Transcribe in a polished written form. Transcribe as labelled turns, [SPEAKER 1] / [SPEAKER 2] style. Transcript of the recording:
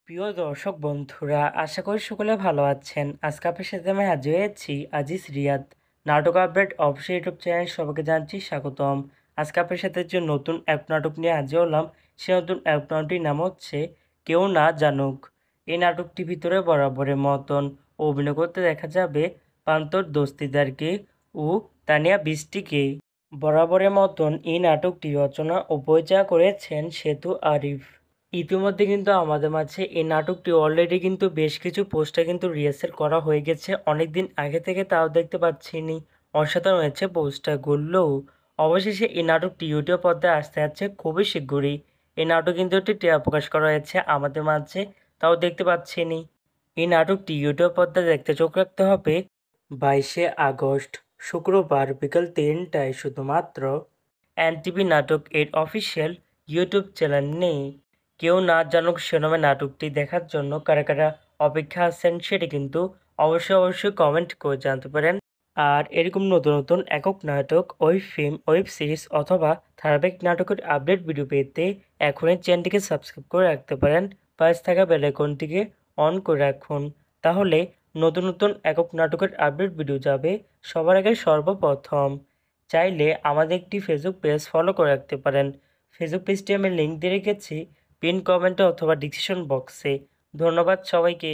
[SPEAKER 1] প্রিয় দর্শক বন্ধুরা, আশা করি সকলে ভালো আছেন। আজকে আপনার সাথে আমি হাজির হয়েছি আজিজ রিয়াদ। নাটক আপডেট অবশ্যই ইউটিউব চ্যানেল সবাইকে জানাচ্ছি স্বাগতম। আজকে আপনার সাথে যে নতুন এক নাটক নিয়ে হাজির হলাম, সে নতুন এক নাটকটির নাম হচ্ছে কেউ না জানুক। এই নাটকটির ভিতরে বরাবরের মতন অভিনয় করতে দেখা যাবে পান্তর দস্তিদারকে ও তানিয়া বৃষ্টিকে। বরাবরের মতন এই নাটকটি রচনা ও পরিচালনা করেছেন সেতু আরিফ। ইতিমধ্যে কিন্তু আমাদের মাঝে এই নাটকটি অলরেডি কিন্তু বেশ কিছু পোস্টার কিন্তু রিহার্সাল করা হয়ে গেছে অনেক দিন আগে থেকে, তাও দেখতে পাচ্ছিনি। অসাধারণ হয়েছে পোস্টারগুলো। অবশেষে এই নাটকটি ইউটিউব পর্দায় আসতে যাচ্ছে খুবই শীঘ্রই। এই নাটক কিন্তু একটি ট্রেলার প্রকাশ করা হয়েছে আমাদের মাঝে, তাও দেখতে পাচ্ছিনি। এই নাটকটি ইউটিউব পর্দায় দেখতে চোখ রাখতে হবে 22শে আগস্ট শুক্রবার বিকাল 3টায় শুধুমাত্র এনটিভি নাটক এর অফিসিয়াল ইউটিউব চ্যানেল নেই। কেউ না জানুক শিরোনামে নাটকটি দেখার জন্য কারা কারা অপেক্ষা আছেন সেটি কিন্তু অবশ্যই কমেন্ট করে জানতে পারেন। আর এরকম নতুন নতুন একক নাটক, ওয়েব ফিল্ম, ওয়েব সিরিজ অথবা ধারাবাহিক নাটকের আপডেট ভিডিও পেতে এখনই চ্যানেলটিকে সাবস্ক্রাইব করে রাখতে পারেন। পাশে থাকা বেল আইকনটিকে অন করে রাখুন, তাহলে নতুন নতুন একক নাটকের আপডেট ভিডিও যাবে সবার আগে সর্বপ্রথম। চাইলে আমাদের একটি ফেসবুক পেজ ফলো করে রাখতে পারেন। ফেসবুক পেজটি আমি লিঙ্ক দিয়ে রেখেছি পিন কমেন্টে অথবা ডিসক্রিপশন বক্সে। ধন্যবাদ সবাইকে।